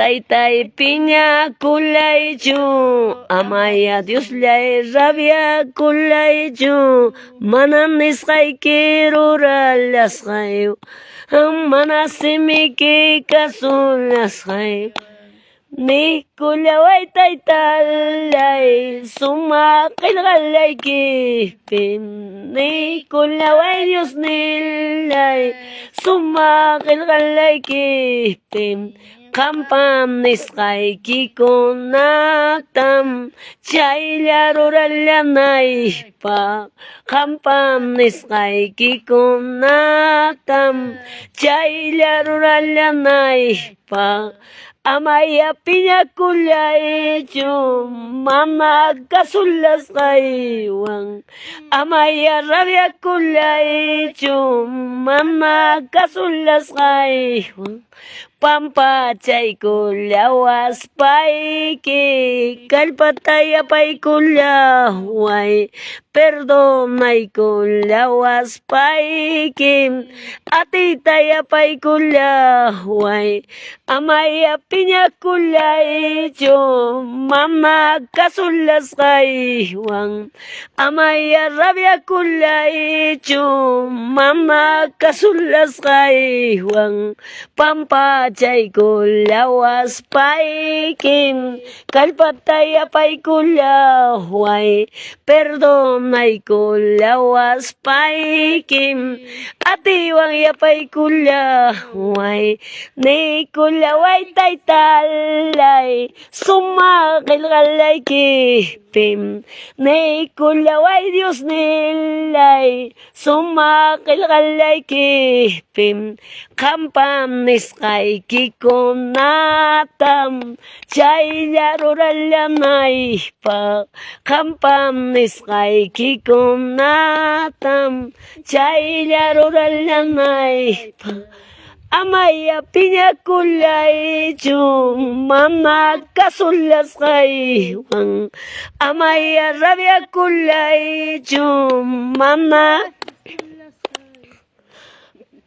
Taytay piña kulaychu, amaya Dios lay rabia kulaychu, mana nisqayki ruralasqayu, mana simiki kasulasqayu. Ni kullaway taytalay, suma qillqallaykipim. Ni kullaway Dios nilay, suma qillqallaykipim. Qampam nisqaykikunaktam chaylla rurallanaypaq. Qampam nisqaykikunaktam chaylla rurallanaypaq. Amaya piña kulaychu, mana kasulasqaywan. Amaya rabia kulaychu, mana kasulasqaywan. Pampa chay kullawas payki, kallpatay apay kullaway, perdonay kullawas payki, atitay apay kullaway. Amaya piña kulaychu, mana kasulasqaywan. Amaya rabia kulaychu, mana kasulasqaywan. Pampa chay kullawas paykim, kallpatay apay kullaway, perdonay kullawas paykim, atiwan yapay kullaway. Ni kullaway taytalay, suma qillqallaykipim. Ni kullaway Dios nilay, suma qillqallaykipim. Qampam nisqaykikunaktam chaylla rurallanaypaq. Qampam nisqaykikunaktam chaylla rurallanaypaq. Amaya piña kulaychu, mana kasulasqaywan. Amaya rabia kulaychu, mana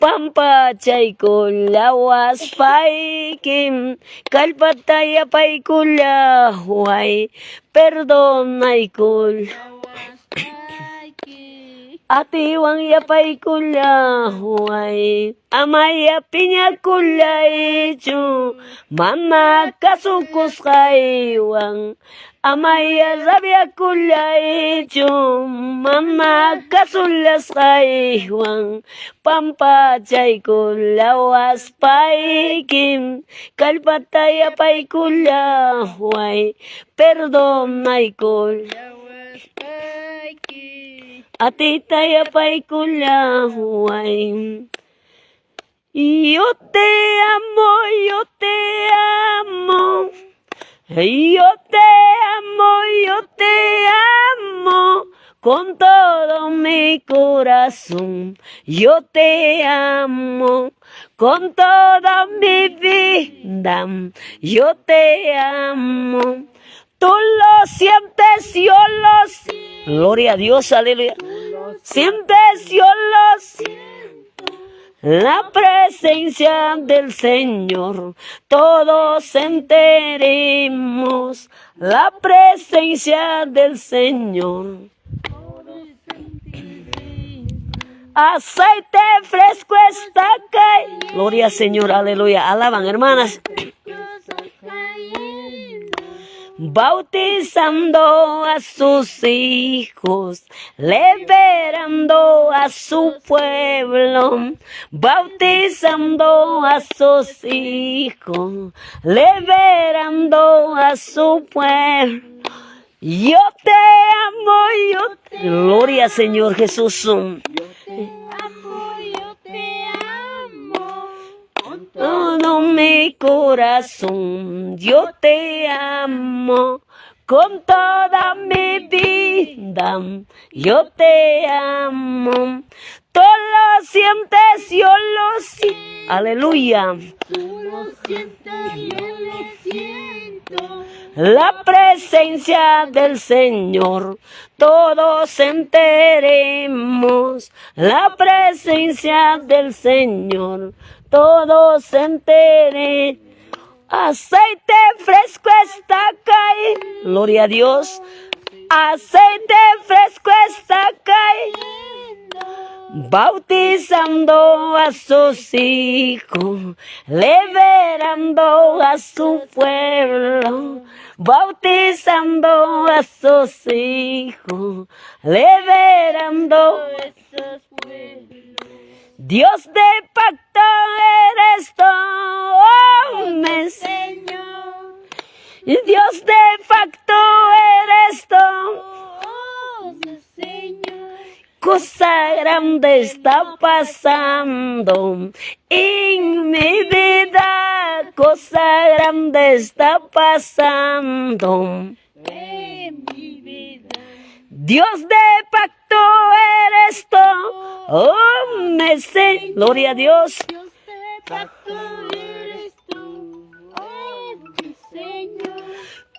pampa chay kullawas paykim, kallpatay apay kullaway, perdonay atiwan yapay kullaway. Amaya piña kulaychu, mana kasukusqaywan. Amaya rabia kulaychu, mana kasulasqaywan. Pampa chay kullawas paykim, kallpatay apay kullaway, perdonay atitay apay kullaway. Yo te amo, yo te amo. Yo te amo, yo te amo, con todo mi corazón. Yo te amo, con toda mi vida. Yo te amo. Tú lo sientes, yo lo siento. Gloria a Dios, aleluya. Sientes, yo lo siento. La presencia del Señor, todos enteremos. La presencia del Señor. Aceite fresco está cayendo. Gloria al Señor, aleluya. Alaban, hermanas. Bautizando a sus hijos, liberando a su pueblo, bautizando a sus hijos, liberando a su pueblo. Yo te amo, yo te amo. Gloria al Señor Jesús. Yo te amo, yo te amo. Con todo mi corazón, yo te amo. Con toda mi vida, yo te amo. Tú lo sientes, yo lo siento. Aleluya. Tú lo sientes, yo lo siento. La presencia del Señor, todos enteremos. La presencia del Señor, todos enteremos. Aceite fresco está caí. Gloria a Dios. Aceite fresco está cayendo, bautizando a sus hijos, liberando a su pueblo, bautizando a sus hijos, liberando a sus pueblos. Dios de pacto eres tú, oh, mi Señor. Dios de pacto eres tú, oh, Señor. Cosa grande está pasando en mi vida, cosa grande está pasando en mi vida. Dios de pacto eres tú, oh, mi Señor. Gloria a Dios. Dios de pacto eres tú, oh, mi Señor.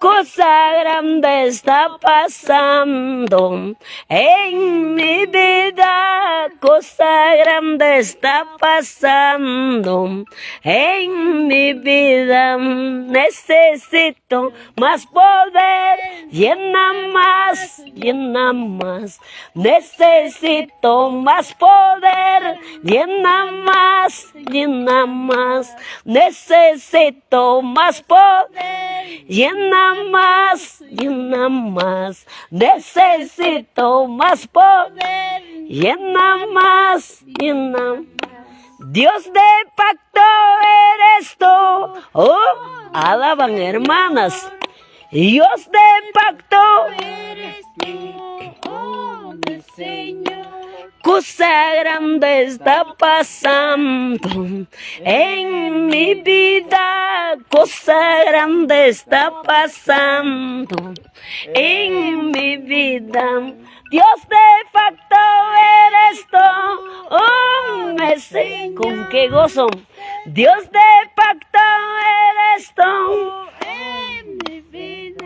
Cosa grande está pasando en mi vida, cosa grande está pasando en mi vida. Necesito más poder, llena más, llena más. Necesito más poder, llena más, llena más. Necesito más poder, llena más, llena más. Necesito más poder, llena más, llena más. Dios de pacto eres tú, oh, alaban hermanas. Dios de pacto eres tú, oh, mi Señor. Cosa grande está pasando en mi vida, cosa grande está pasando en mi vida. Dios de pacto eres tú, oh, me sé con qué gozo. Dios de pacto eres tú en mi vida.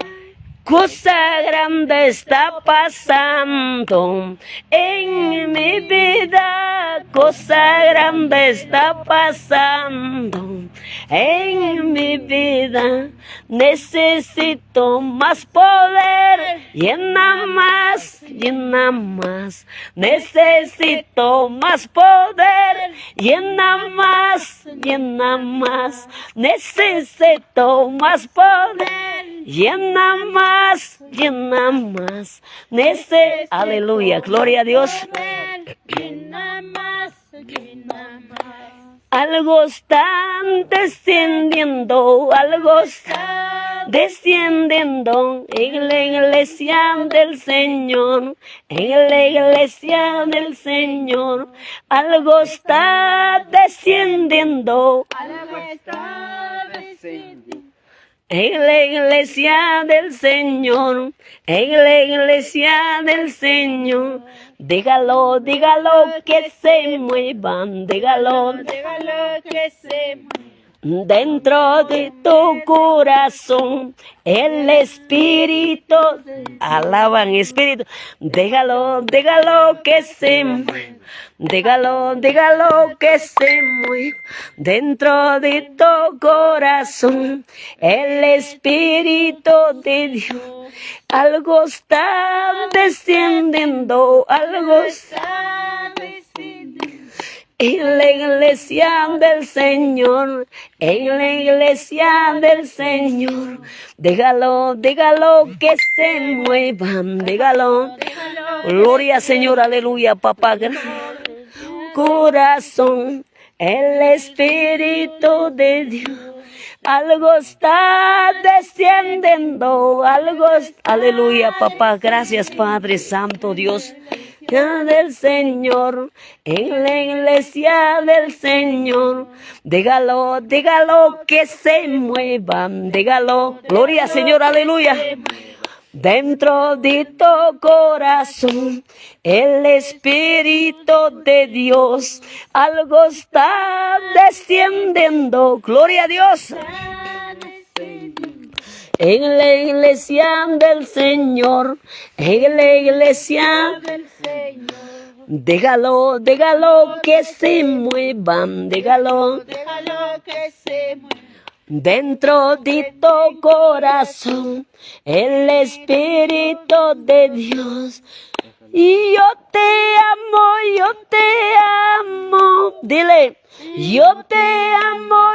Cosa grande está pasando en mi vida, cosa grande está pasando en mi vida. Necesito más poder, llena más, llena más. Necesito más poder, llena más, llena más. Necesito más poder, llena más, llena más. Aleluya, gloria a Dios. Llena más, llena más. Algo está descendiendo, algo está descendiendo en la iglesia del Señor, en la iglesia del Señor. Algo está descendiendo, algo está descendiendo. En la iglesia del Señor, en la iglesia del Señor, dígalo, dígalo que se muevan, dígalo, dígalo que se muevan. Dentro de tu corazón, el Espíritu, alaban Espíritu, déjalo, déjalo que se mueva. Dígalo, dígalo que se mueva dentro de tu corazón, el Espíritu de Dios. Algo está descendiendo, algo está descendiendo. En la iglesia del Señor, en la iglesia del Señor, déjalo, dígalo que se muevan, dígalo. Gloria Señor, aleluya, papá. Corazón, el Espíritu de Dios. Algo está descendiendo, aleluya, papá. Gracias, Padre Santo, Dios. Del Señor, en la iglesia del Señor, dígalo, dígalo que se muevan, dígalo, gloria Señor, aleluya. Dentro de tu corazón, el Espíritu de Dios, algo está descendiendo, gloria a Dios. En la iglesia del Señor, en la iglesia del Señor, déjalo, déjalo que se muevan, déjalo, déjalo que se muevan. Dentro de tu corazón, el Espíritu de Dios. Y yo te amo. Dile, yo te amo.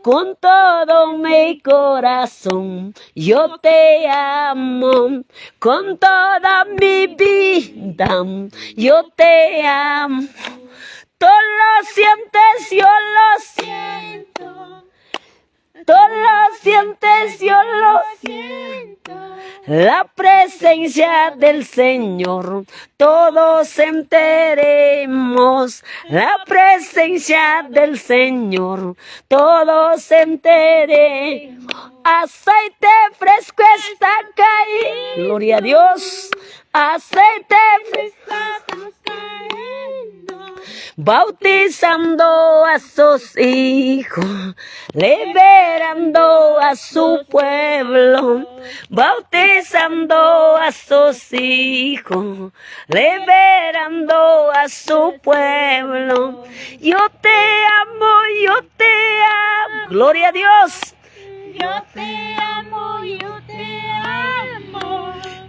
Con todo mi corazón, yo te amo. Con toda mi vida, yo te amo. Tú lo sientes, yo lo siento. Tú lo sientes, yo lo siento. La presencia del Señor, todos sentiremos. La presencia del Señor, todos sentiremos. Aceite fresco está cayendo. Gloria a Dios. Aceite fresco está cayendo. Bautizando a sus hijos, liberando a su pueblo, bautizando a sus hijos, liberando a su pueblo. Yo te amo, gloria a Dios. Yo te amo,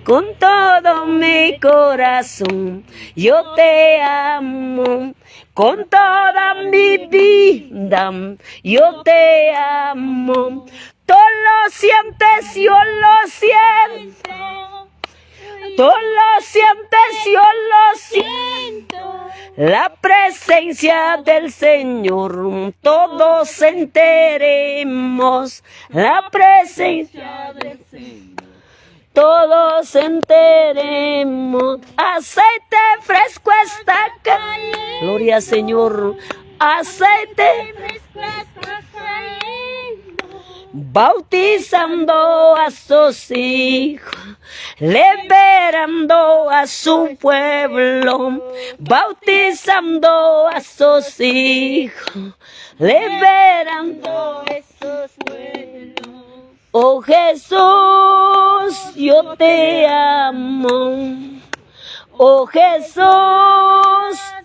con todo mi corazón, yo te amo. Con toda mi vida, yo te amo. Tú lo sientes, yo lo siento. Tú lo sientes, yo lo siento. La presencia del Señor, todos sentiremos. La presencia del Señor, todos enteremos. Aceite fresco está cayendo. Gloria al Señor. Aceite fresco está cayendo. Bautizando a sus hijos, liberando a su pueblo. Bautizando a sus hijos, liberando a sus pueblos. Oh Jesús, yo te amo. Oh Jesús,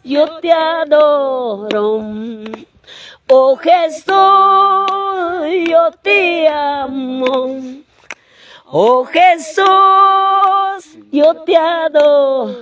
yo te adoro. Oh Jesús, yo te amo. Oh Jesús, yo te adoro.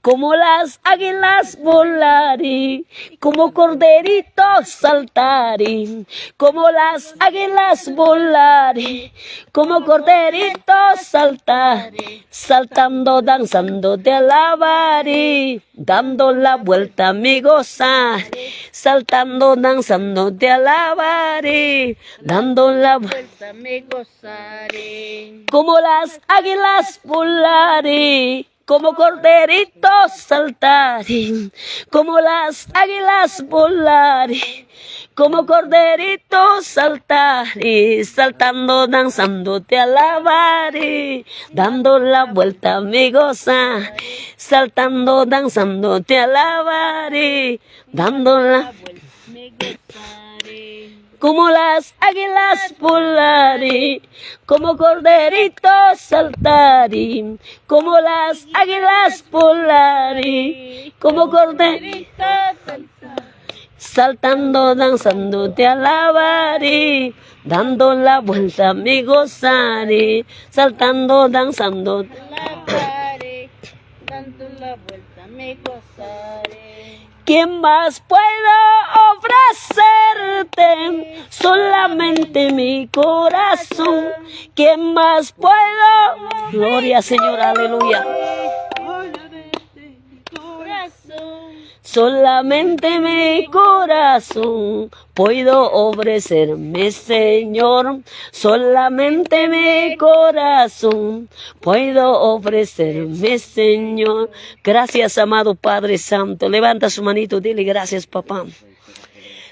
Como las águilas volaré, como corderitos saltaré. Como las águilas volaré, como corderitos saltaré. Saltando, danzando, te alabaré. Dando la vuelta me gozaré. Saltando, danzando, te alabaré. Dando la vuelta me gozaré. Como las águilas volaré, como corderitos saltaré, como las águilas volaré, como corderitos saltaré, saltando, danzando, te alabaré, dando la vuelta me gozaré, saltando, danzando, te alabaré, dando la vuelta me gozaré. Como las águilas volaré, como corderitos saltaré, como las águilas volaré, como corderitos saltaré. Saltando, danzando, te alabaré, dando la vuelta me gozaré, saltando, danzando, te alabaré, dando la vuelta me gozaré. ¿Qué más puedo ofrecerte? Solamente mi corazón. ¿Qué más puedo? Gloria, Señor, aleluya. Solamente mi corazón puedo ofrecerme, Señor. Solamente mi corazón puedo ofrecerme, Señor. Gracias, amado Padre Santo. Levanta su manito, dile gracias, papá.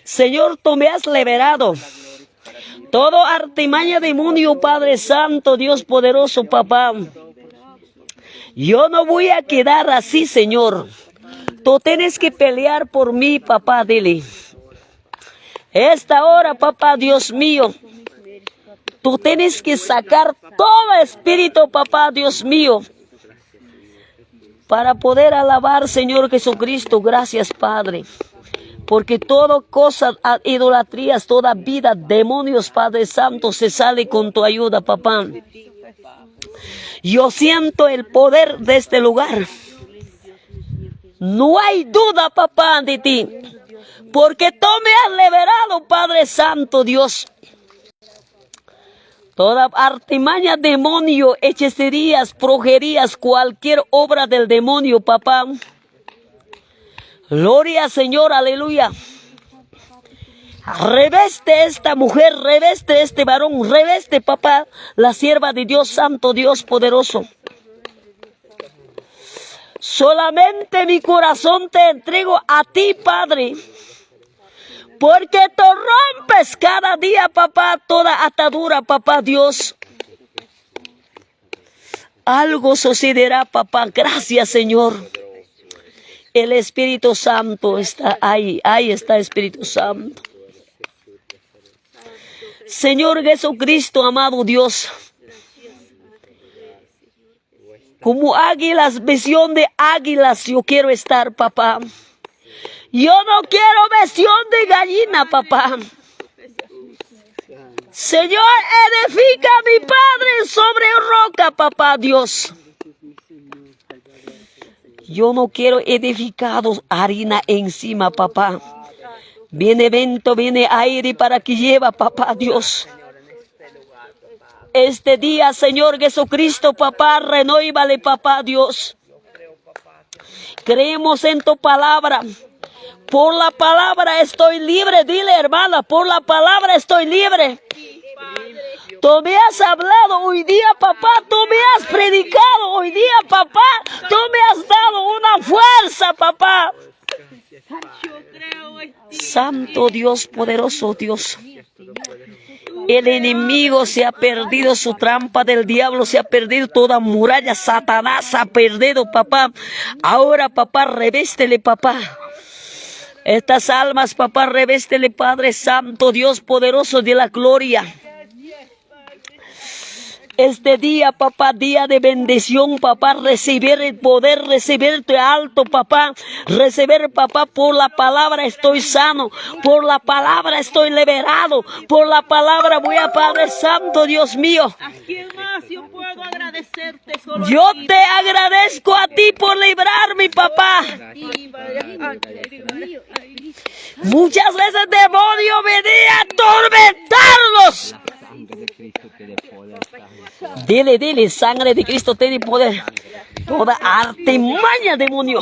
Señor, tú me has liberado. Todo artimaña demonio, Padre Santo, Dios poderoso, papá. Yo no voy a quedar así, Señor. Tú tienes que pelear por mí, papá, dile. Esta hora, papá, Dios mío, tú tienes que sacar todo espíritu, papá, Dios mío, para poder alabar, Señor Jesucristo. Gracias, Padre. Porque toda cosa, idolatrías, toda vida, demonios, Padre Santo, se sale con tu ayuda, papá. Yo siento el poder de este lugar. No hay duda, papá, de ti. Porque tú me has liberado, Padre Santo, Dios. Toda artimaña, demonio, hechicerías, brujerías, cualquier obra del demonio, papá. Gloria, Señor, aleluya. Reveste esta mujer, reveste este varón, reveste, papá, la sierva de Dios Santo, Dios poderoso. Solamente mi corazón te entrego a ti, Padre. Porque tú rompes cada día, papá, toda atadura, papá Dios. Algo sucederá, papá. Gracias, Señor. El Espíritu Santo está ahí. Ahí está el Espíritu Santo. Señor Jesucristo, amado Dios. Como águilas, visión de águilas, yo quiero estar, papá. Yo no quiero visión de gallina, papá. Señor, edifica a mi Padre sobre roca, papá Dios. Yo no quiero edificado harina encima, papá. Viene viento, viene aire para que lleva, papá Dios. Este día, Señor Jesucristo, papá, renuévale, papá Dios. Creemos en tu palabra. Por la palabra estoy libre. Dile, hermana, por la palabra estoy libre. Tú me has hablado hoy día, papá. Tú me has predicado hoy día, papá. Tú me has dado una fuerza, papá. Santo Dios, poderoso Dios. El enemigo se ha perdido, su trampa del diablo se ha perdido, toda muralla, Satanás se ha perdido, papá. Ahora, papá, revéstele, papá. Estas almas, papá, revéstele, Padre Santo, Dios poderoso de la gloria. Este día, papá, día de bendición, papá, recibir el poder, recibir tu alto, papá, recibir, papá, por la palabra estoy sano, por la palabra estoy liberado, por la palabra voy a Padre Santo, Dios mío. ¿A quién más yo puedo agradecerte? Solo Yo a ti, te agradezco a ti por librarme, papá. Muchas veces el demonio venía a atormentarlos. Dile, sangre de Cristo tiene poder. Toda artimaña, demonio.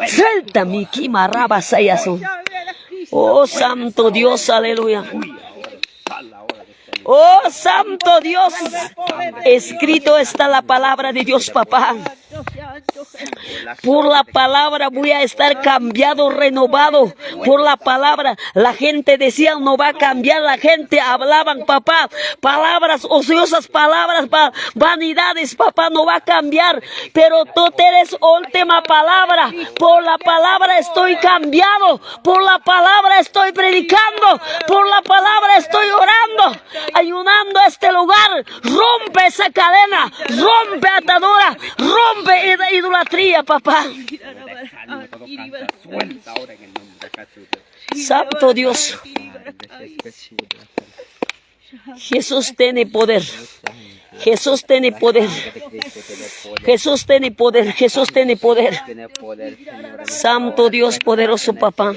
Suelta mi quimarraba sayazo. Oh, santo Dios, aleluya. Oh, santo Dios. Escrito está la palabra de Dios, papá. Por la palabra voy a estar cambiado, renovado. Por la palabra, la gente decía no va a cambiar. La gente hablaban, papá, palabras ociosas, palabras, vanidades, papá, no va a cambiar. Pero tú tienes última palabra. Por la palabra estoy cambiado. Por la palabra estoy predicando. Por la palabra estoy orando, ayunando a este lugar. Rompe esa cadena, rompe atadura, rompe idolatría, papá. Santo Dios. Jesús tiene poder. Jesús tiene poder. Jesús tiene poder. Jesús tiene poder. Santo Dios poderoso, papá.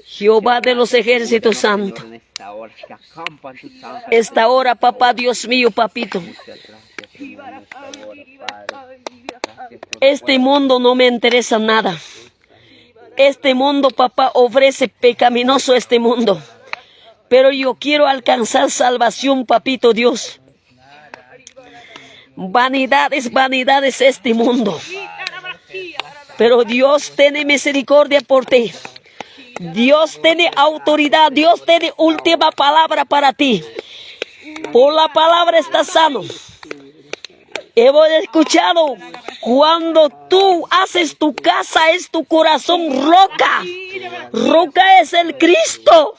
Jehová de los ejércitos santos. Esta hora, papá, Dios mío, papito. Este mundo no me interesa nada. Este mundo, papá, ofrece pecaminoso este mundo. Pero yo quiero alcanzar salvación, papito Dios. Vanidades, vanidades este mundo. Pero Dios tiene misericordia por ti. Dios tiene autoridad. Dios tiene última palabra para ti. Por la palabra estás sano. Hemos escuchado, cuando tú haces tu casa, es tu corazón roca. Roca es el Cristo.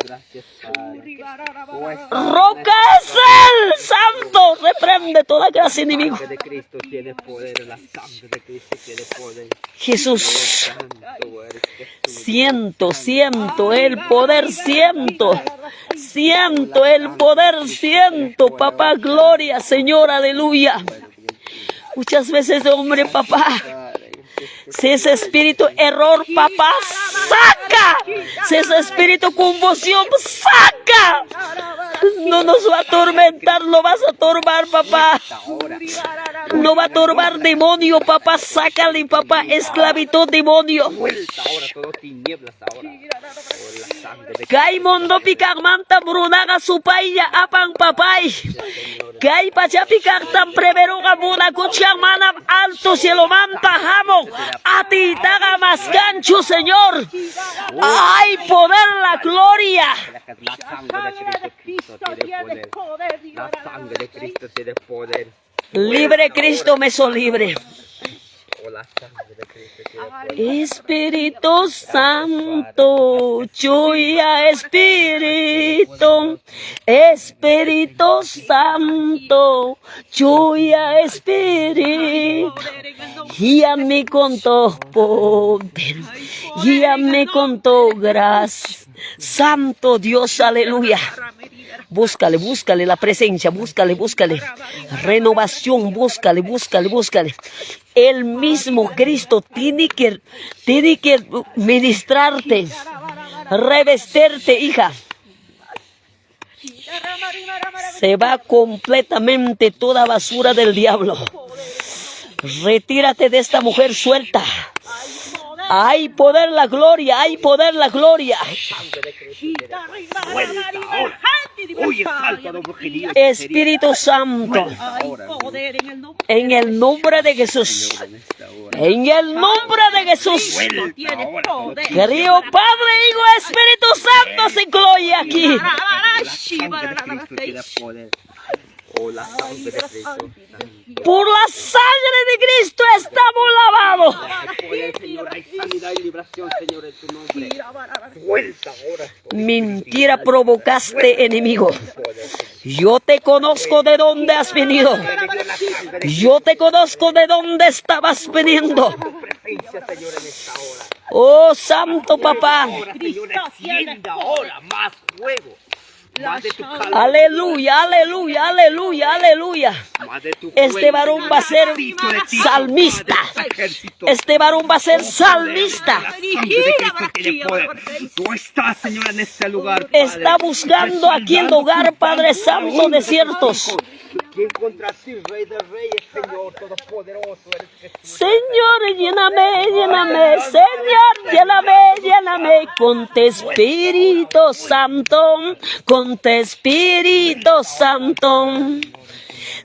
Gracias, Padre. Roca es Él, santo. Reprende toda clase de enemigo. La sangre de Cristo tiene poder. La sangre de Cristo tiene poder. Jesús, Santo eres Jesús. siento el poder, siento el poder, siento, papá, gloria, Señor, aleluya. Muchas veces, hombre, papá, si ese espíritu error, papá, saca. Si ese espíritu confusión, saca. No nos va a atormentar, lo vas a turbar, papá. No va a turbar demonio, papá, sácale, papá, esclavitud, demonio. Vuelta ahora, todo tinieblas ahora. Por la sangre de Kay mundo pikang manta brunaga supaya apang papay. Kay pachapikang tan prevero ka muna kutsang manam alto cielo manta hamong. Ati taga mas gancho, Señor. Hay poder, la gloria. la sangre de Cristo tiene poder. La sangre de Cristo tiene poder. Libre Cristo me hizo libre. Oh, la sangre de Cristo tiene poder. Espíritu Santo, lluvia Espíritu, Espíritu Santo, lluvia Espíritu, guíame con tu poder, guíame con tu gracia, Santo Dios, aleluya. Búscale, búscale la presencia, búscale, búscale. Renovación, búscale, búscale, búscale. El mismo Cristo tiene que ministrarte, revestirte, hija. Se va completamente toda basura del diablo. Retírate de esta mujer suelta. Hay poder, la gloria, hay poder, la gloria. Oye, salta de brujería. Espíritu Santo, en el nombre de Jesús, en el nombre de Jesús, querido Padre, Hijo, Espíritu Santo, se incluye aquí. La sangre de Cristo tiene poder. Oh, la sangre de Cristo. Por la sangre de Cristo estamos lavados. Hay poder, Señor. Hay sanidad y liberación, Señor, en tu nombre. Vuelta ahora. Mentira provocaste, enemigo. Yo te conozco de dónde has venido. Yo te conozco de dónde estabas viniendo. Presencia, Señor, en esta hora. Oh, Santo Papá. Ahora, Señor, encienda ahora más fuego. Más de tu calor. Aleluya, aleluya, aleluya, aleluya. Más de tu Este fuego. varón va a ser salmista. Este varón va a ser salmista. La sangre de Cristo tiene poder. Tú estás, Señor, en este lugar, Padre. Está buscando aquí el lugar, Padre Santo, de ciertos. ¿Quién contra ti, Rey de Reyes, Señor, todopoderoso eres Jesús? Señor, lléname, lléname, Señor, lléname, lléname con tu Espíritu Santo, con tu Espíritu Santo.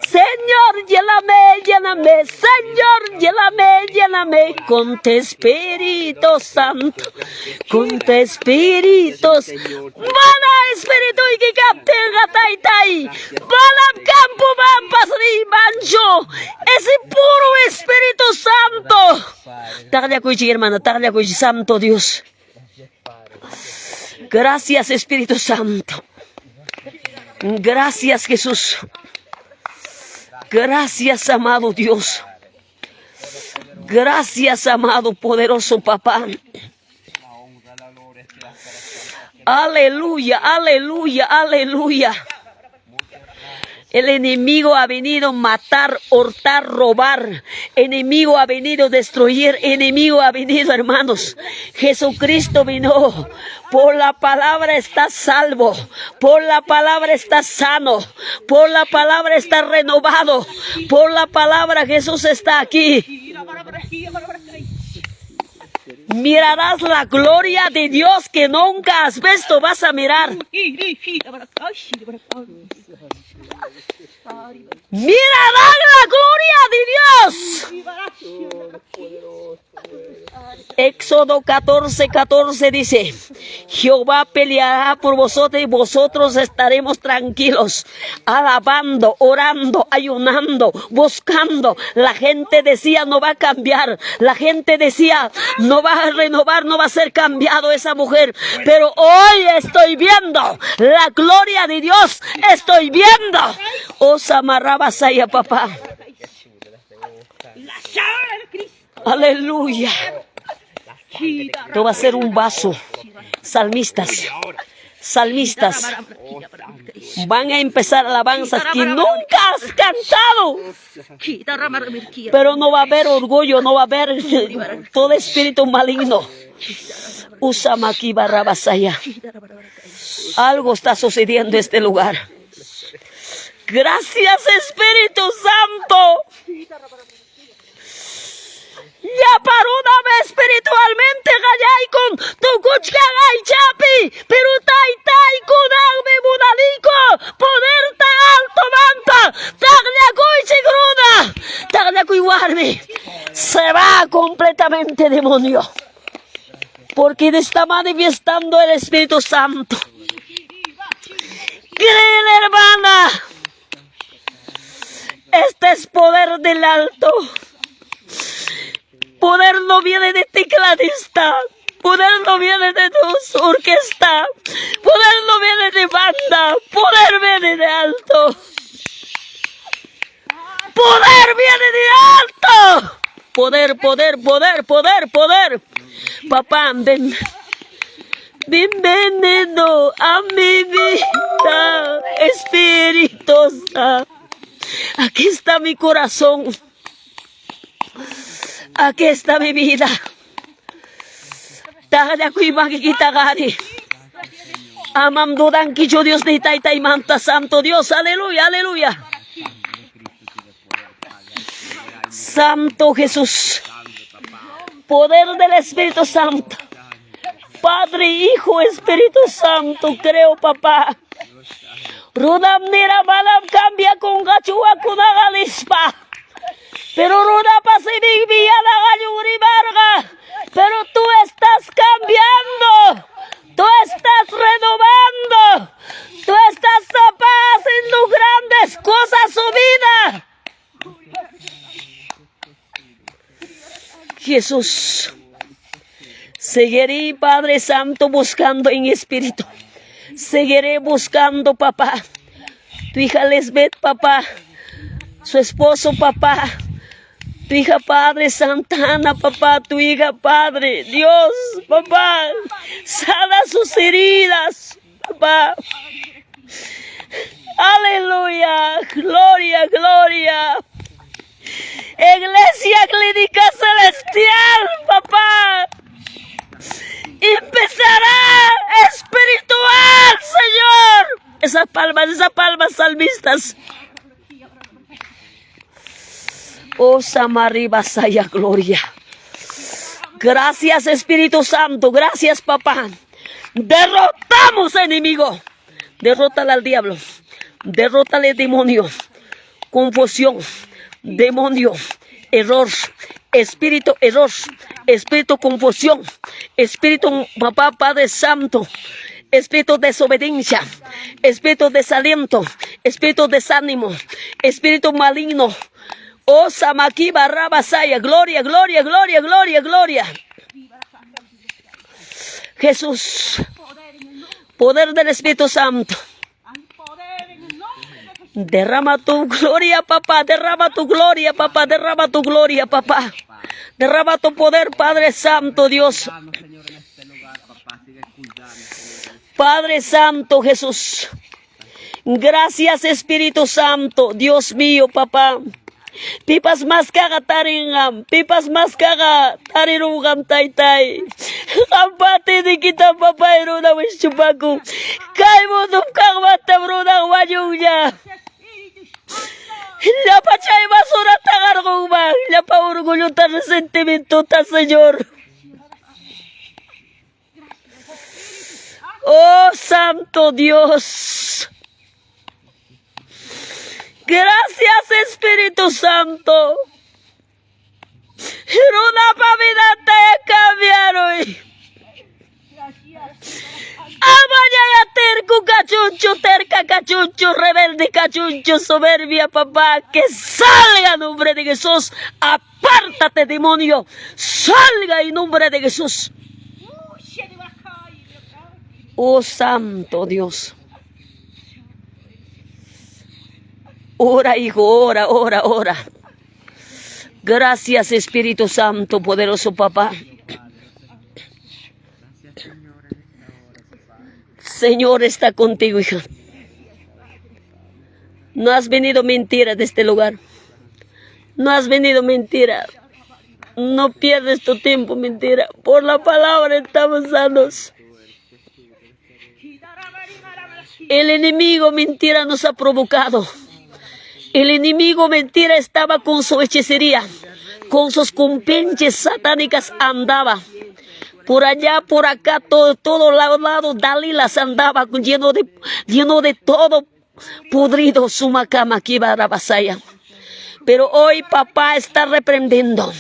Señor, lléname, lléname, Señor, lléname, lléname con tu Espíritu Santo, con tu Espíritu. Mana Espíritu y que captenga taitai, balam campo van pasri mancho, ese puro Espíritu Santo. Tarde cuichi, hermana, tarde cuichi, Santo Dios. Gracias, Espíritu Santo. Gracias, Jesús. Gracias, amado Dios. Gracias, amado poderoso Papá. Aleluya, aleluya, aleluya. El enemigo ha venido a matar, hurtar, robar. Enemigo ha venido a destruir. Enemigo ha venido, hermanos. Jesucristo vino. Por la palabra está salvo. Por la palabra está sano. Por la palabra está renovado. Por la palabra Jesús está aquí. Mirarás la gloria de Dios que nunca has visto. Vas a mirar. Mirarán la gloria de Dios. Éxodo 14:14 dice: Jehová peleará por vosotros y vosotros estaremos tranquilos, alabando, orando, ayunando, buscando. La gente decía no va a cambiar, la gente decía no va va a renovar, no va a ser cambiado esa mujer. Pero hoy estoy viendo la gloria de Dios. Estoy viendo. Oh, Samarabasaya, papá. La llave de Cristo. Aleluya. Esto va a ser un vaso. Salmistas. Salmistas. Van a empezar alabanzas que nunca has cantado. Pero no va a haber orgullo, no va a haber todo espíritu maligno. Usamaki Barrabasaya. Algo está sucediendo en este lugar. Gracias, Espíritu Santo. Ya parúdame espiritualmente, gallay con tu cuchcagay chapi, pero tai con agme budalico, poder ta alto manta, taglia cuy guarme. Se va completamente, demonio, porque está manifestando el Espíritu Santo. Créele, hermana, este es poder del alto. Poder no viene de tecladista, poder no viene de tu orquesta, poder no viene de banda, poder viene de alto. Poder viene de alto. Poder, poder, poder, poder, poder. Papá, ven. Bienvenido a mi vida, Espíritu Santo. Aquí está mi corazón. Aquí está mi vida. Tagada ko makikita gani. Amam dudan kicho Dios ni tay manta santo Dios. Aleluya, aleluya. Santo Jesús. Poder del Espíritu Santo. Padre, Hijo, Espíritu Santo. Creo, papá. Rudam nira malam cambia con gachua kunagalispa. Pero Ruda pasibigbiya la galluribarga. Pero tú estás cambiando. Tú estás renovando. Tú estás haciendo grandes cosas en su vida. Jesús. Seguiré, Padre Santo, buscando en espíritu. Seguiré buscando, papá. Tu hija Lisbeth, papá. Su esposo, papá. Tu hija, Padre Santana, papá. Tu hija, Padre Dios, papá. Sana sus heridas, papá. Aleluya. Gloria, gloria. Iglesia Clínica Celestial, papá. Empezará espiritual, Señor. Esas palmas salmistas. Oh, Samaribasaya, gloria. Gracias, Espíritu Santo. Gracias, papá. Derrotamos, enemigo. Derrótale al diablo. Derrótale, demonio. Confusión. Demonio. Error. Espíritu error. Espíritu confusión. Espíritu, papá, Padre Santo. Espíritu de desobediencia. Espíritu desaliento. Espíritu desánimo. Espíritu maligno. Oh, Samaki Barrabasaya, gloria, gloria, gloria, gloria, gloria. Jesús, poder del Espíritu Santo. Derrama tu gloria, papá, derrama tu gloria, papá, derrama tu gloria, papá. Derrama tu poder, Padre Santo, Dios. Padre Santo, Jesús. Gracias, Espíritu Santo, Dios mío, papá. Pipas mas kaga taringam, pipas mas kaga tarirugam tay. Kampati di kita papayro na wishubaku. Kay mo dum kang matabro ng wanyunya. Lapa chay basura tagar kong bang. Lapa orgulyo ta na sentimento ta, Señor. Oh, Santo Dios. Gracias, Espíritu Santo. Una vida te cambiaron. vaya ya terco cachuncho, terca cachuncho, rebelde cachuncho, soberbia, papá, que salga en nombre de Jesús. Apártate, demonio, salga en nombre de Jesús. Oh santo Dios. Ora, hijo, ora, ora, ora. Gracias, Espíritu Santo, poderoso papá. Señor está contigo, hija. No has venido mentira de este lugar. No has venido mentira. No pierdes tu tiempo, mentira. Por la palabra estamos sanos. El enemigo mentira nos ha provocado. El enemigo mentira estaba con su hechicería. Con sus compinches satánicas andaba. Por allá, por acá, todo lado, Dalilas andaba lleno de todo podrido su macama aquí barabasaya. Pero hoy papá está reprendiendo.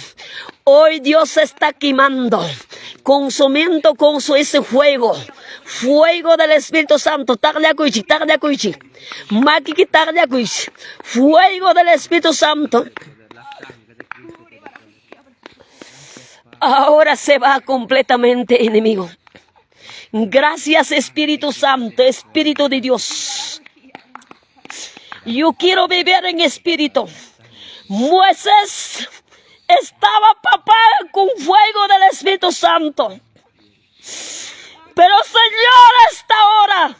Hoy Dios está quemando, consumiendo con ese fuego del Espíritu Santo. Fuego del Espíritu Santo. Ahora se va completamente, enemigo. Gracias, Espíritu Santo, Espíritu de Dios. Yo quiero vivir en espíritu. Moisés estaba, papá, con fuego del Espíritu Santo. Pero, Señor, a esta hora,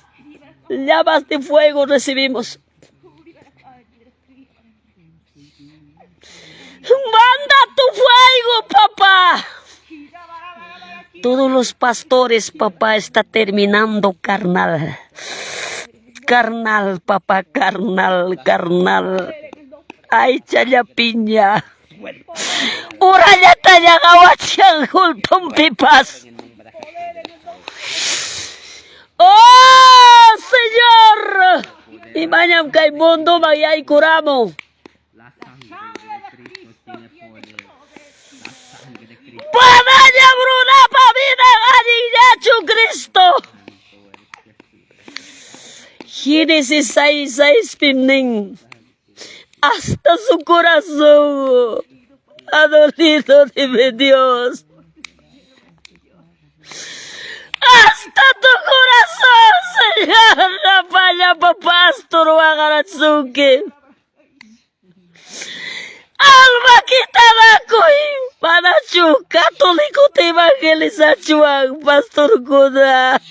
llamas de fuego recibimos. Manda tu fuego, papá. Todos los pastores, papá, está terminando carnal. Carnal, papá, carnal. Ay, chayapiña. Uraya tayagawachian hultum pipas. ¡Oh, Señor! Y mañana que mundo vaya y curamos. Padanya Bruna Pavina Adiyachu Cristo. Génesis 6:6 Pimning. Hasta su corazón adolorido de Dios. Hasta tu corazón, Señor, la falla pastor Wagaratsuke. Alma quitada koi panachu católico te evangelizachuan pastor Kuda.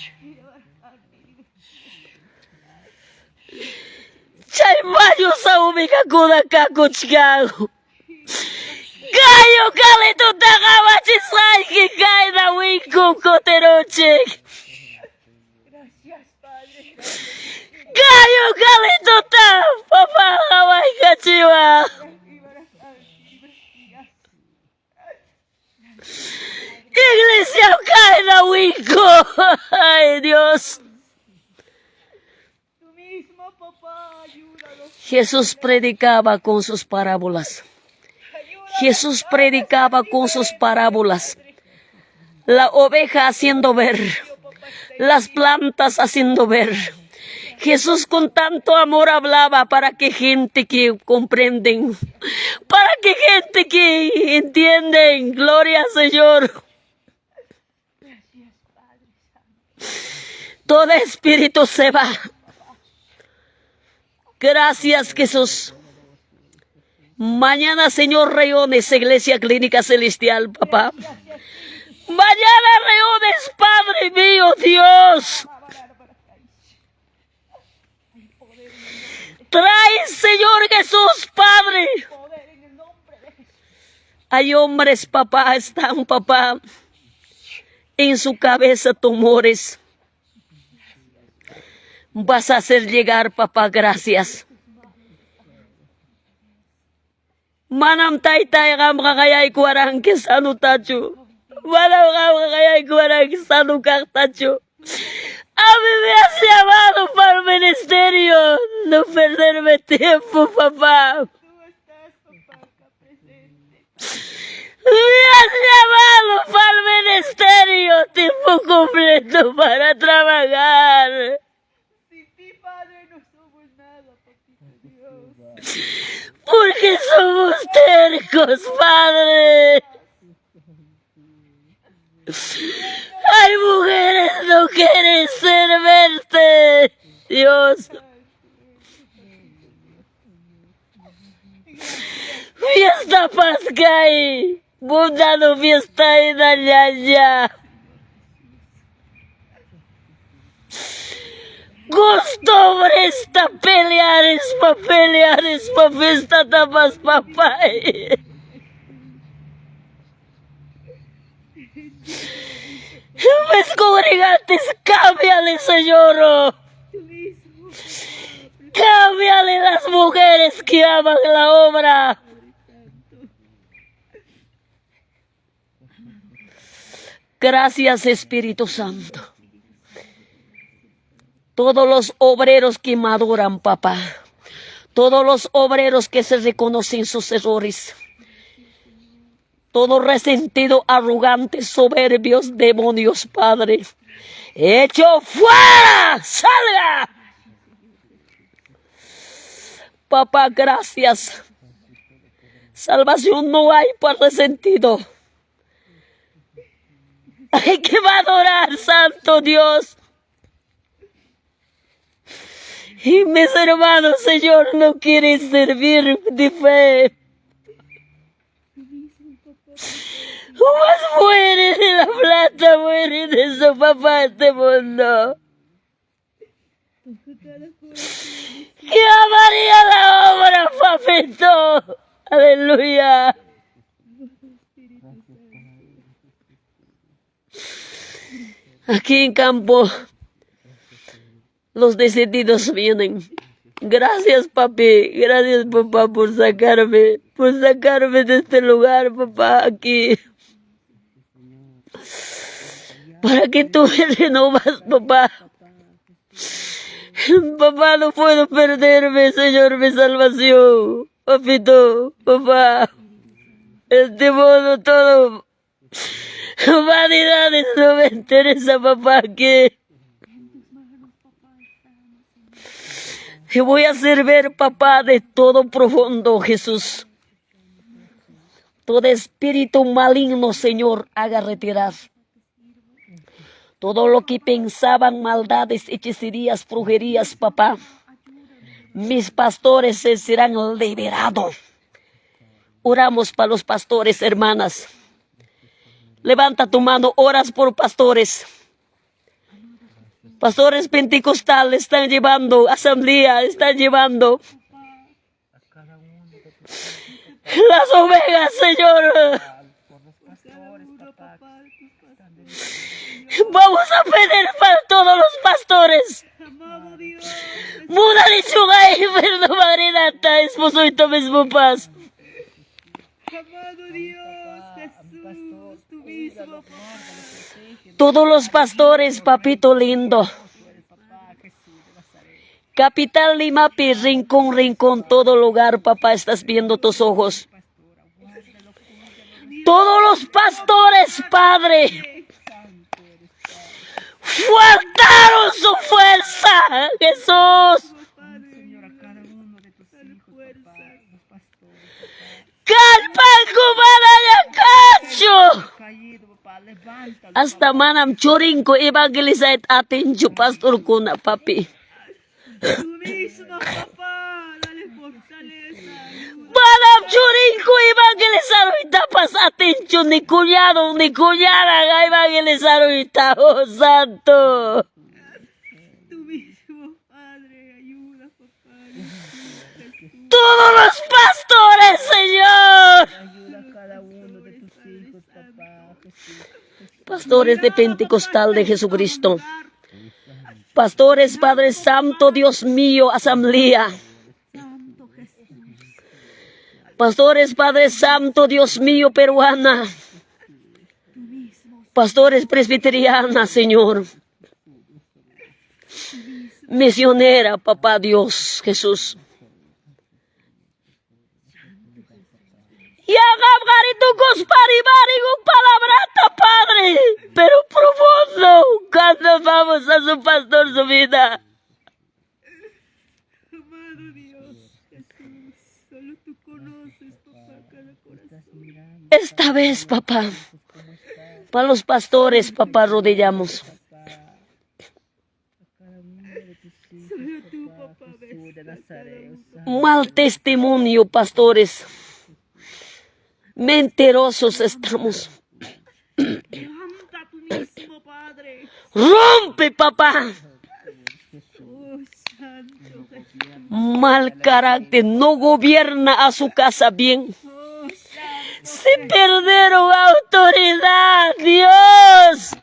Chay mayo sa umiga Kuda kakuchgago. Gayo kalito takawachisay kikay na wingko koteroche. Gayo kalito ta papakaway kachiwa. Iglesia cae la Wico. Ay, Dios. Jesús predicaba con sus parábolas. Jesús predicaba con sus parábolas. La oveja haciendo ver. Las plantas haciendo ver. Jesús con tanto amor hablaba para que gente que comprenden. Para que gente que entienden. Gloria al Señor. Todo espíritu se va. Gracias, Jesús. Mañana, Señor, reúnes Iglesia Clínica Celestial, papá. Mañana reúnes, Padre mío, Dios. Trae, Señor Jesús, Padre. Hay hombres, papá, están, papá, en su cabeza tumores. Vas a hacer llegar, papá, gracias. Manam tay gam kakayay kuarang kisanu tacho. Manam gam kakayay kuarang kisanu kaktacho. A mí me has llamado para el ministerio. No perderme tiempo, papá. Me has llamado para el ministerio, tipo tiempo completo para trabajar. Sin ti, Padre, no somos nada, papito Dios. Porque somos tercos, Padre. Hay mujeres no quieren servirte, Dios. Fiesta Pascay, bundando fiesta en allá. Costumbres esta peleares pa festa tapas papay. Mis congregantes, cámbiale, Señor. Cámbiale las mujeres que aman la obra. Gracias, Espíritu Santo. Todos los obreros que maduran, papá. Todos los obreros que se reconocen sus errores. Todo resentido, arrogantes, soberbios, demonios, Padre. ¡Hecho fuera! ¡Salga! Papá, gracias. Salvación no hay para resentido. Hay que madurar, Santo Dios. Y mis hermanos, Señor, no quieren servir de fe. Más muere de la plata, muere de su papá este mundo. Que amaría la obra, papito. Aleluya. Aquí en campo, los decididos vienen. Gracias, papi. Gracias, papá, por sacarme de este lugar, papá, aquí. Para que tú me renovas, papá. Papá, no puedo perderme, Señor, mi salvación. Papito, papá. Este modo todo. Vanidades no me interesa, papá, que y voy a servir, papá, de todo profundo, Jesús. Todo espíritu maligno, Señor, haga retirar. Todo lo que pensaban maldades, hechicerías, brujerías, papá. Mis pastores se serán liberados. Oramos para los pastores, hermanas. Levanta tu mano, oras por pastores. Pastores pentecostales están llevando, asamblea, están llevando las ovejas, Señor. Vamos a pedir para todos los pastores. Muda de chugay, pero marinata, esposo y tu mismo paz. Amado Dios, Jesús, tú mismo, papá. Todos los pastores, papito lindo. Capital Limapi, rincón, rincón, todo lugar, papá, estás viendo tus ojos. Todos los pastores, Padre, faltaron su fuerza, Jesús. Calpan kumana hasta manam churing ko evangelizar atin yung pastor ko na, papi. Tú mismo, papá, dale fortaleza. Manam churing ko evangelizar itapas atin yung ni kunyado, ni kunyara nga evangelizar ita, oh santo. Tú mismo, Padre, ayuda, papá. Todos los pastores, Señor. Pastores de Pentecostal de Jesucristo. Pastores, Padre Santo, Dios mío, asamblea. Pastores, Padre Santo, Dios mío, peruana. Pastores presbiteriana, Señor. Misionera, Papá Dios, Jesús. Yakap karitukos paribari kong palabrata, Padre. Pero profundo, cuando vamos a su pastor su vida. Amado Dios, Jesús, solo tú conoces, papá, cada corazón. Esta vez, papá, para los pastores, papá, arrodillamos. Solo tú, papá, ves cada Mal testimonio, pastores. Mentirosos estamos. Levanta tú mismo, Padre. Rompe, papá. Oh, Santo Jesús. Mal carácter, no gobierna a su casa bien. Oh, Santo. Se perdieron autoridad, Dios.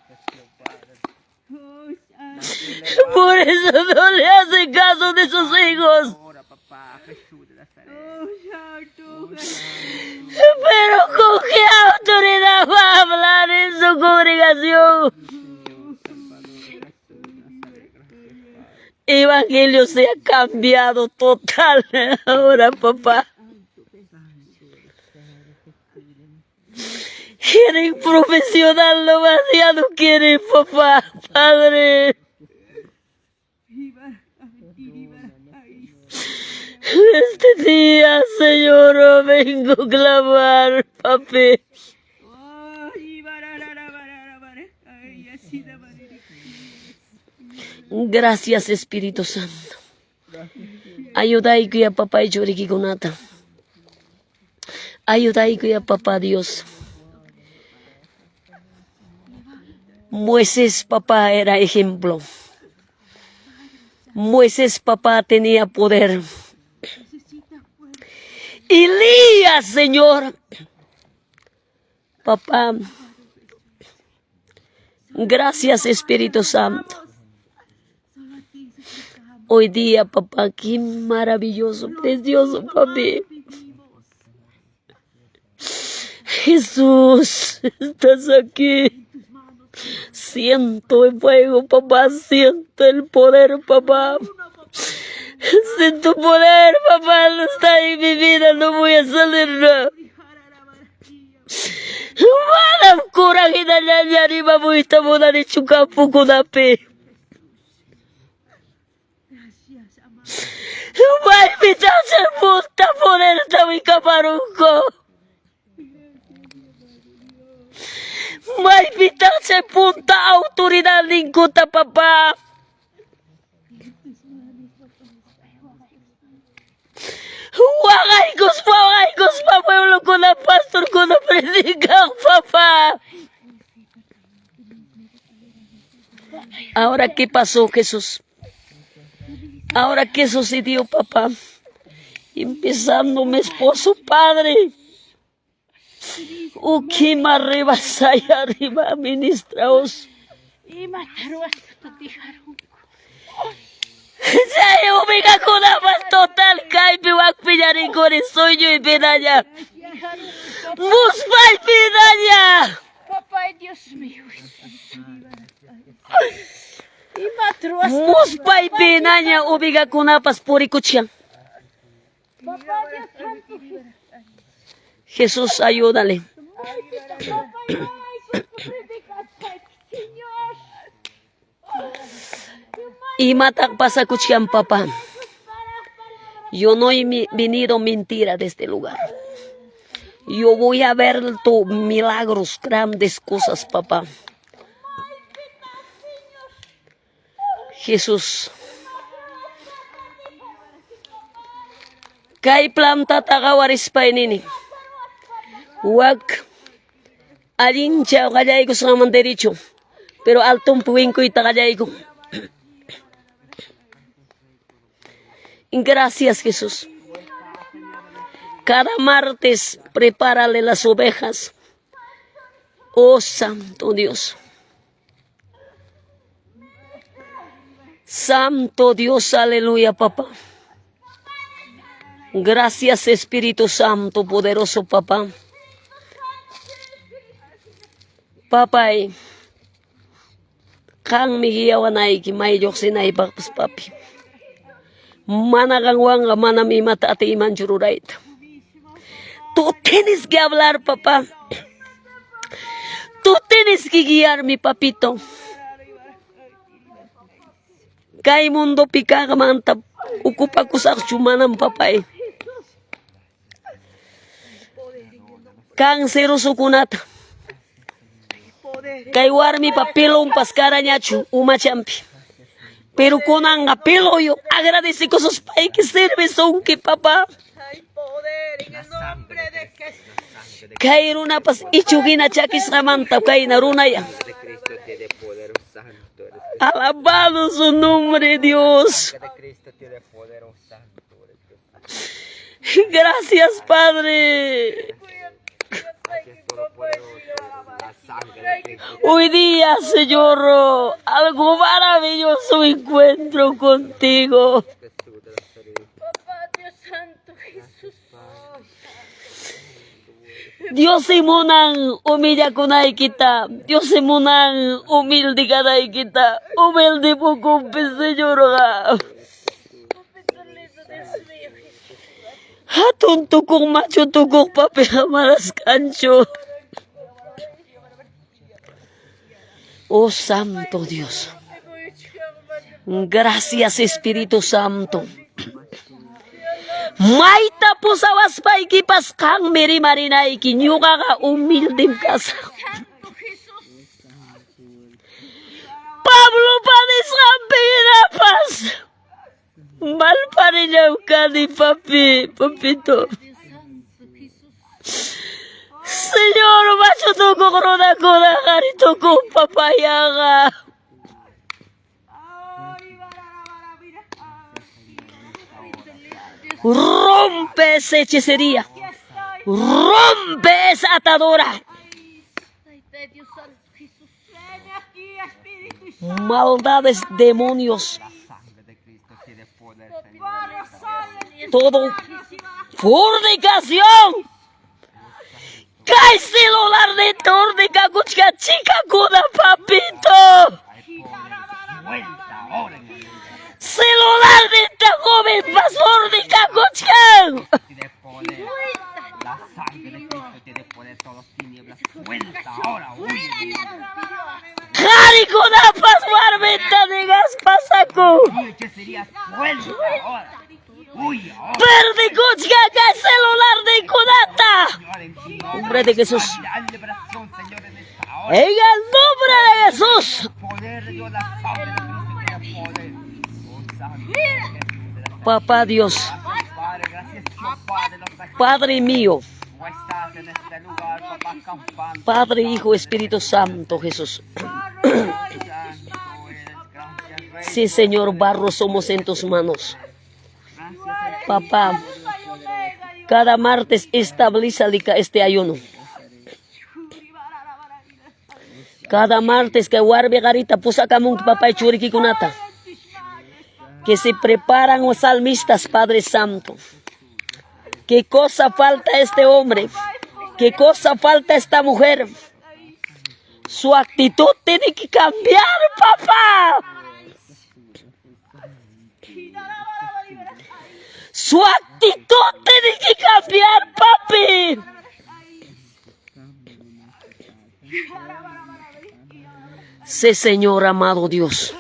Oh, Santo. Por eso no le hace caso de sus hijos. Ahora, papá, Jesús de Nazaret. Oh, Santo Jesús. Pero ¿con qué autoridad va a hablar en su congregación? Evangelio se ha cambiado total ahora, papá. Quieren profesional, demasiado quieren, papá, Padre. Este día, Señor, vengo a clamar, papi. Gracias, Espíritu Santo. Ayudai kuya papá y choriki kunata. Ayudai kuya papá Dios. Moisés papá era ejemplo. Moisés papá tenía poder. Elías, Señor. Papá. Gracias, Espíritu Santo. Hoy día, papá, qué maravilloso, precioso, papi. Jesús, estás aquí. Siento el fuego, papá, siento el poder, papá. Sin tu poder, papá, no está en mi vida, no voy a salir. Mana kurang hinanyari mabuita mo na ni chukapu ko na pe. May bitaw sa punta poder tawi kaparong ko. May bitaw sa punta autoridad ko ta papa. Wagay kuspa, pueblo ko na pastor ko na predican, papá. Ahora, ¿qué pasó, Jesús? Ahora, ¿qué sucedió, papá? Empezando mi esposo, padre. Ukima arriba, saya arriba, ministraos. Saya umiga ko na mas total kay biwag pinyarin ko rin suyo ipinanya. Muspay pinanya! Papá, Dios mío. Muspay pinanya umiga ko na paspuri ko siya. Papá, Dios santo. Jesús, ayúdale. Y matak pasa kuchian, papá. Yo no he venido mentira de este lugar. Yo voy a ver tus milagros, grandes cosas, papá. Jesús. Kay planta tagawaris pa ini. Wag alin siya kajay ko sa naman derecho. Pero altong puwing ko itakajay ko. Gracias, Jesús. Cada martes prepárale las ovejas. Oh, Santo Dios. Santo Dios, aleluya, papá. Gracias, Espíritu Santo, poderoso papá. Papá, kang mihiyawanay ki may joksinay bakpas papi. Mana kang wang mana mi mata ati iman jururait. Tot tienes que hablar, papá. Tú tienes que guiar, mi papito. Kay mundo pika ka mantap. Ukupa ko sa chumanang papay. Kang seruso kunata. Kay warmi papilong paskara niya umachampi. Pero kunang apelo yo, agradeci ko sus pay que sirve son que papá. Hay poder en el nombre de Jesús. Kay runa pas ichugina chakis ramanta kay naruna ya. De Cristo tiene poder, oh santo. Alabado su nombre, Dios. De Cristo tiene poder, oh santo. Gracias, Padre. Gracias todopoderoso. La sangre de Cristo. Hoy día, Señor, algo maravilloso encuentro contigo. Jesús de Nazaret. Papá Dios Santo Jesús. Dios imunang umilya kunay kita. Dios imunang umildi kanay kita. Umildi po kumpis, Señor. Hatun tukong macho tukong papilamaras kancho. Oh Santo Dios. Gracias Espíritu Santo. May tapos awas pa ikipas kang meri marinay kinyuka ka umildim ka sa Pablo Panis Rampirapas. Malparilaw ka ni papito. Señor, macho tuko korona ko na karito ko papaya ka. Rompe esa hechicería. Rompe esa atadura. Dios Santo Jesús. Ven aquí, Espíritu Maldades, demonios. La sangre de Cristo tiene poder, Señor. Todo fornicación. Cae celular de tornica cuchca chica cuda papito. Vuelta ahora en el nombre Celular de esta joven pasórnica cuchca. tiene poder. La sangre de Cristo tiene poder. Todas las tinieblas. Vuelta ahora. Huye. Jari cuda pasguarmenta de gas pasaco. Y hechicerías. Vuelta ahora. Huye ahora. Verde cuchca cae celular de cudata. Señor, en tu Nombre de Jesús. La liberación, Señor, en esta hora. En el nombre de Jesús. Poder de Dios, la sangre de Cristo tiene poder. Oh, santo Jesús de Nazaret. Papá Dios, Gracias, Padre, gracias, Dios, Padre, nos aquí. Padre mío, Tú estás en este lugar, papá, campante. Padre, Hijo, Espíritu Santo, Jesús. Santo eres, gracias, Rey. Sí, Señor, barro somos en tus manos. Gracias, Papá, cada martes estabiliza este ayuno. Cada martes que guarde garita pusa camón papá y churiqui kunata. Que se preparan los salmistas, Padre Santo. ¿Qué cosa falta a este hombre? ¿Qué cosa falta a esta mujer? Su actitud tiene que cambiar, papá. Su actitud tiene que cambiar, papi. Sí, Señor amado Dios.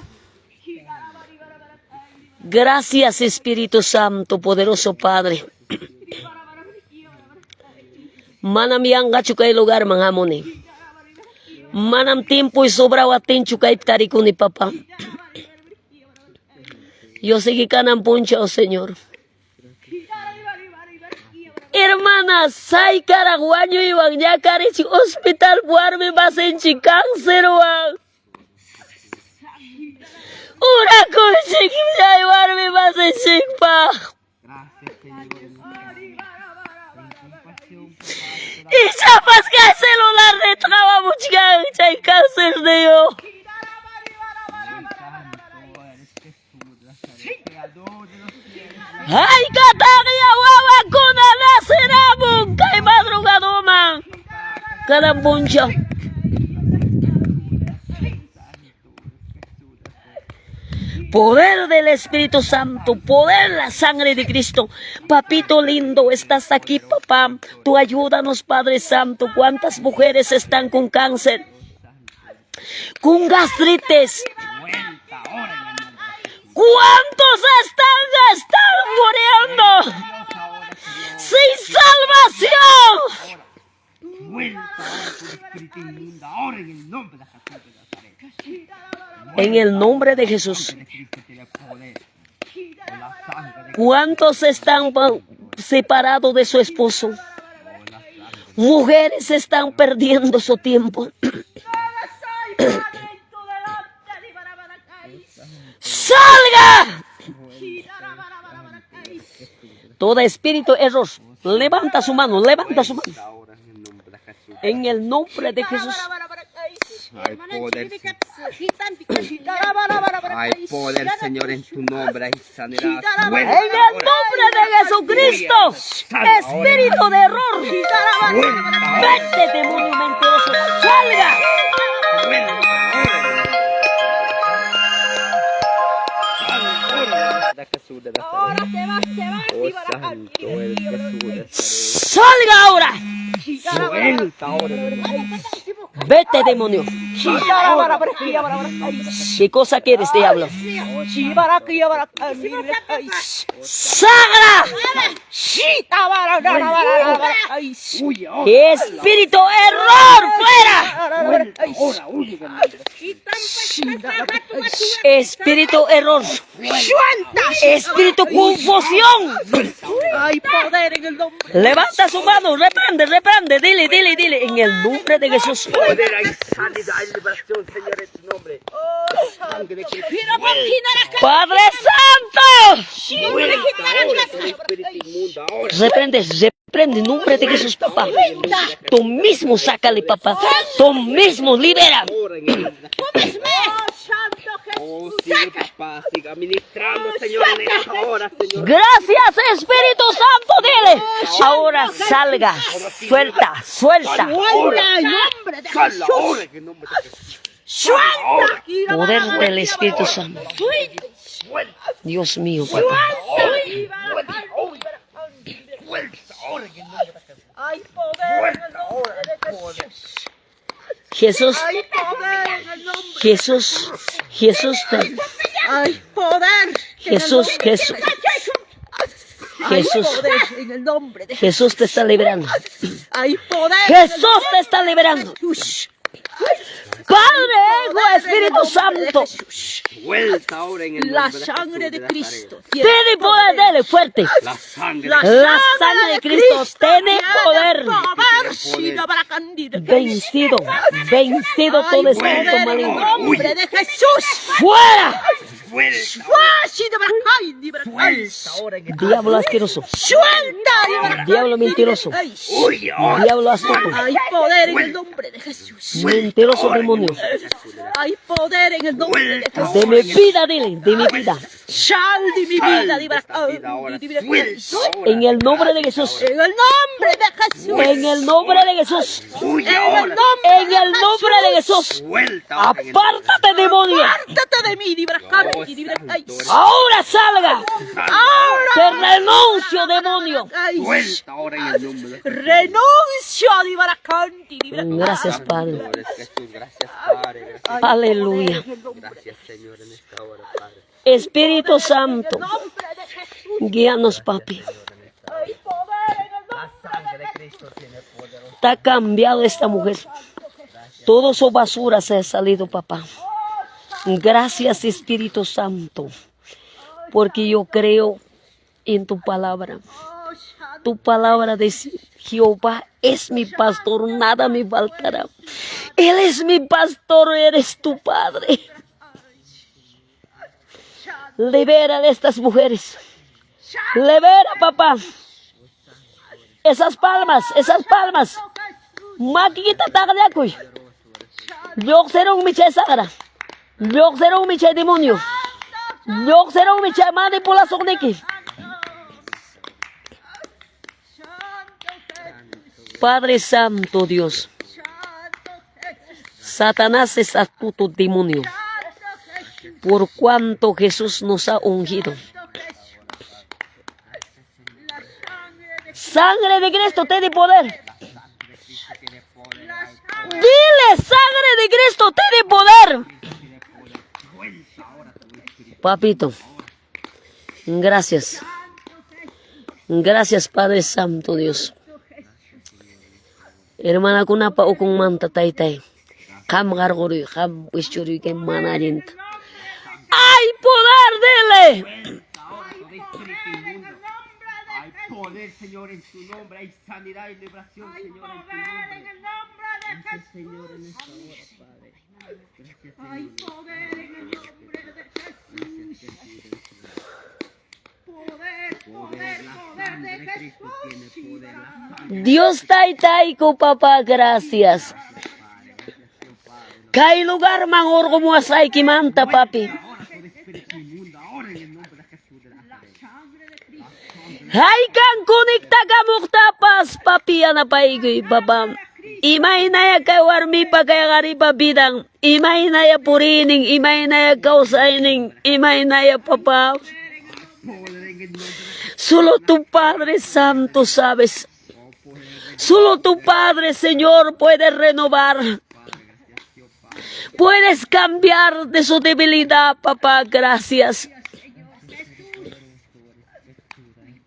Gracias, Espíritu Santo, poderoso Padre. Manam yang chukay lugar mga amoni. Manam tiempo y sobra watin chukay tariku ni Papa. Yo seguí kanan puncha, oh Señor. Hermana, say Caraguaño y Bañacari, hospital buarme más en cáncer, wang. Una cosa que ya buarme más en chipa. gracias, Señor. Y chapas que el celular de trabajo, mucha chay cáncer de yo. Santo eres Jesús, Nazaret, creador de los cielos. Ay, Cataria, guava, con alaceramo, kay madrugado man. Cada puncha. Poder del Espíritu Santo, poder de la sangre de Cristo. Papito lindo, estás aquí, papá. Tú ayúdanos, Padre Santo. ¿Cuántas mujeres están con cáncer? Con gastritis. ¿Cuántos están muriendo? Sin salvación. En el nombre de Jesús. ¿Cuántos están separados de su esposo? Mujeres están perdiendo su tiempo. ¡Salga! Todo espíritu error, levanta su mano, levanta su mano. En el nombre de Jesús. Hay poder, hay poder, Señor, en tu nombre. Hay sanidad. En el nombre de Jesucristo. Espíritu de error. Vete, demonio mentiroso. Salga. Salga ahora. Vete, demonio. ¿Qué cosa quieres, diablo? ¡Sagra! ¡Espíritu error! ¡Fuera! Espíritu error. Espíritu confusión. Hay poder en el nombre. Levanta su mano, reprende, dile, en el nombre de Jesús. Poder, hay sanidad, hay liberación, Señor, en tu nombre. Sangre de Cristo. Padre Santo. Espíritu inmundo, ahora. Reprende, en nombre de Jesús, papá. Tú mismo sácale, papá. Tú mismo libera. Ahora en el nombre de Jesús. Oh, sigue, papá, siga ministrando, Señor, en esta hora, Señor. Gracias, Espíritu Santo, dile. Ahora salga, suelta. Sal ahora en el nombre de Jesús. Poder del Espíritu Santo. Dios mío, papá. Hay poder en el nombre de Jesús. Jesús, Hay poder en el nombre. Jesús, Hay poder. Jesús, Hay Jesús, poder en el nombre de Jesús te está liberando. Hay poder. Jesús te está liberando. Padre, Hijo, Espíritu Santo. Vuelta ahora en el La nombre de sangre Jesús de Nazaret. Cristo. Tiene poder, dele fuerte. La sangre La La sangre de Cristo tiene poder. Vencido todo espíritu maligno. Nombre de Jesús. ¡Fuera! vuelta ahora en el Diablo asqueroso. Suelta. Diablo mentiroso. Huye ahora. Diablo astuto. Hay poder en el nombre de Jesús. Mentiroso demonio. Hay poder en el nombre de Jesús. De mi vida, dile, de mi vida. Sal de mi vida. En el nombre de Jesús. En el nombre de Jesús. En el nombre de Jesús. Huye En el ahora. nombre En el nombre de Jesús. Vuelta ahora en el Apártate, demonio. Apártate de mí, Ahora salga. Te renuncio, demonio. Vuelta ahora en el nombre de Jesús. Renuncio a Dibaracanti. Gracias, Padre. Jesús, gracias, Padre. Gracias, Aleluya. gracias, Señor, en esta hora, Padre. Espíritu Santo, Nombre de Jesús. guíanos, papi. Hay poder en el nombre. La sangre de Cristo tiene poder. Está cambiado esta mujer. Todo su basura se ha salido, papá. Gracias, Espíritu Santo, porque yo creo en tu palabra. Tu palabra dice, Jehová es mi pastor, nada me faltará. Él es mi pastor, eres tu Padre. Libera a estas mujeres. Libera, papá. Esas palmas. Makikita tagadakoy. Yok serong miche sagra. Yok serong miche demonyo. Yok serong miche manipulación niki. Padre Santo Dios. Satanás es astuto demonio. por cuanto Jesús nos ha ungido. Sangre de Cristo tiene poder. Dile, sangre de Cristo tiene poder. Papito, gracias. Gracias, Padre Santo Dios. Hermana kunapa ukong manta tay. Kam gargori, kam wischuri que manarin. ¡Hay poder, dile! Hay poder, Señor, en tu nombre. Hay sanidad y liberación, Señor, en tu nombre. Gracias, Señor, en esta hora, Padre. Gracias, Señor. Hay poder en el nombre de Jesús. Poder de Jesús. Dios taitaico, papá, gracias. Kay lugar mang orgo asay kimanta, papi. Hay kan kunikta kamuktapas, papi, anapaigoy, papa. Imay na ya kay warmi pa kay gariba bidang. Imay na ya purining, imay na ya kausaining, imay na ya, papa. Solo tu Padre Santo sabes. Solo tu Padre, Señor, puede renovar. Puedes cambiar de su debilidad, papá. Gracias.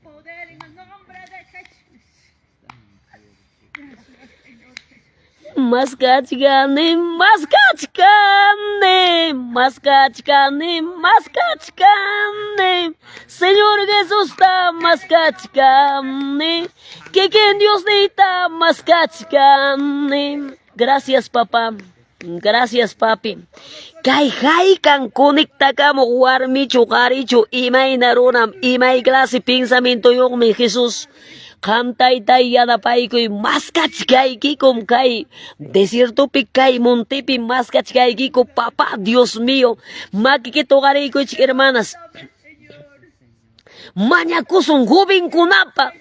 Poder en el nombre de Jesús. Maskachkane, maskachkane, maskachkane, maskachkane. Señor Jesús está maskachkane. Que Dios necesita maskachkane. Gracias, papá. Gracias, papi. Kay kan konekta ka mo warmi chukaricho imay narunam imay klase pensamiento yung mi Jesus. Kantay tay yana pay ko'y maskachkay kikom kay desierto pikay montepi maskachkay kiko, papa, Dios mío. Makikitogari ko chik hermanas. Manya kusong hubing kunapa.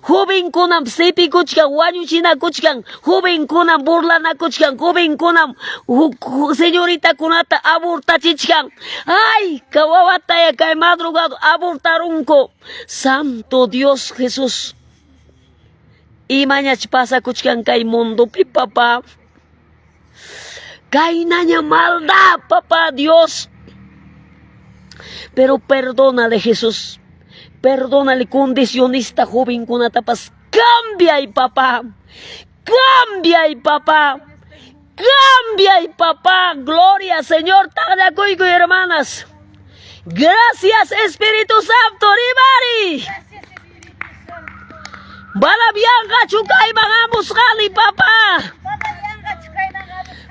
Joven kunam sepi kuchkan, wanyu china kuchkan, joven kunam burla na kuchkan, joven kunam señorita kunata aburta chichkan. Ay, kawawata ya kay madrugado aburtarunko. Santo Dios Jesús. Imanya pasa kuchkan kay mundo pi, papá. Kay nanya maldad, papá Dios. Pero perdónale, Jesús. Perdónale, condicionista joven con tapas. Cambia y papá. Cambia y papá. Cambia y papá. Gloria, Señor. Tagadakoy, hermanas. Gracias, Espíritu Santo. Ribari. Balabianga chukay bangamos kali, papá.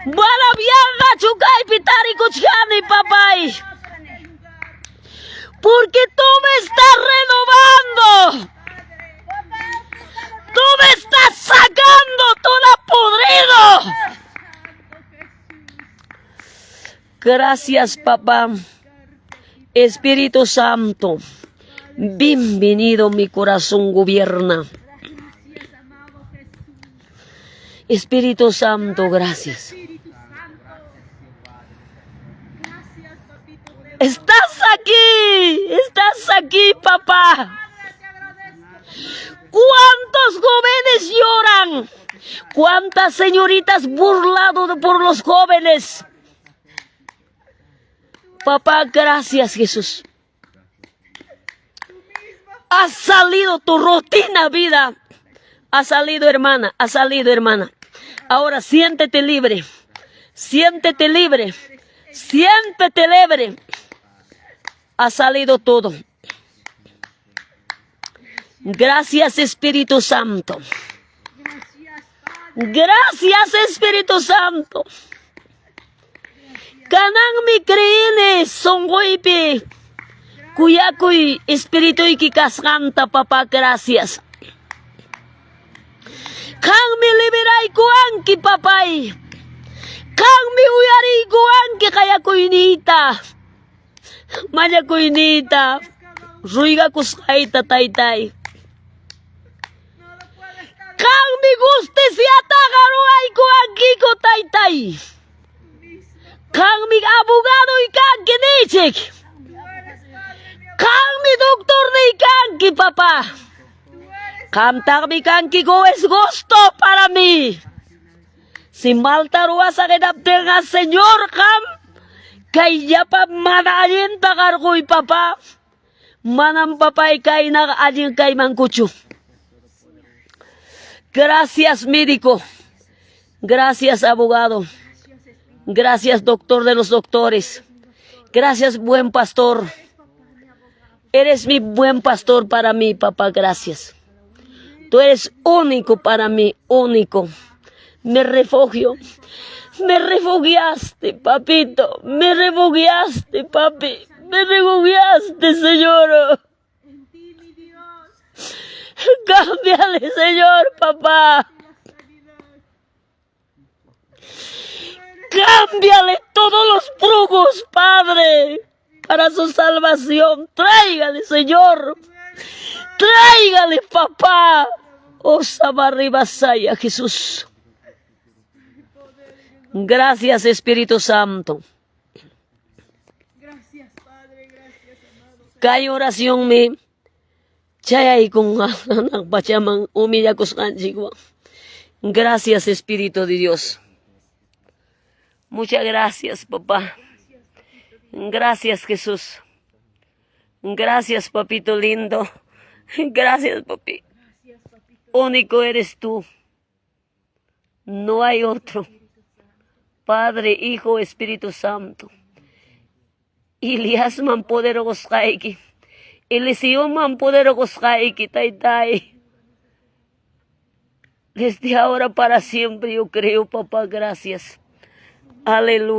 Balabianga chukay pitari kuchani, papay. Porque tú me estás renovando. Tú me estás sacando todo podrido. Gracias, papá. Espíritu Santo, bienvenido, mi corazón gobierna. Espíritu Santo, gracias. Estás aquí, papá. ¿Cuántos jóvenes lloran? ¿Cuántas señoritas burlado por los jóvenes? Papá, gracias, Jesús. Ha salido tu rutina, vida. Ha salido, hermana. Ha salido, hermana. Ahora siéntete libre. Siéntete libre. Siéntete libre. Ha salido todo. Gracias, Espíritu Santo. Gracias, Espíritu Santo. Kanang mi kriine songgoypi. Kuyakoy Espíritu ikikaskanta, papá, gracias. Kang mi liberay kuangki, papay. Kang mi uyari kuangki kaya kuinita. Maya kuinita. Ruiga kuskay tataytay. Kang mi guste si atagaruay kuangki ko taytay. Kang mi abogado ikan kinichik. Kang mi doktor na ikan ki papa. Kam tak mi kan ki go es gusto para mí. Si malta ruas sa kedapter nga Señor kam. Kaya pa manayin takar ko'y papa. Manang papay kay nakaayin kay mangkucho. Gracias médico. Gracias abogado. Gracias doctor de los doctores. Gracias buen pastor. Eres mi buen pastor para mí, papá. Gracias. Tú eres único para mí, único. Me refugio. Me refugiaste, papito. Me refugiaste, papi. Me refugiaste, Señor. En ti, mi Dios. Cámbiale, Señor, papá. Cámbiale todos los brujos, Padre, para su salvación. Tráigale, Señor. Tráigale, papá. Oh, Sabarribasaya, Jesús. Gracias, Espíritu Santo. Gracias, Padre. Gracias, amado. Kaya oración me. Chayay kung anak pachamang umiyak ko sa kanjigwa. Gracias, Espíritu de Dios. Muchas gracias, papá. Gracias, Jesús. Gracias, papito lindo. Gracias, papi. Único eres tú. No hay otro. Padre, Hijo, Espíritu Santo. Ilias man poderokos kaiki. Eliseo man poderokos kaiki, taytay. Desde ahora para siempre yo creo, papá, gracias. Aleluya.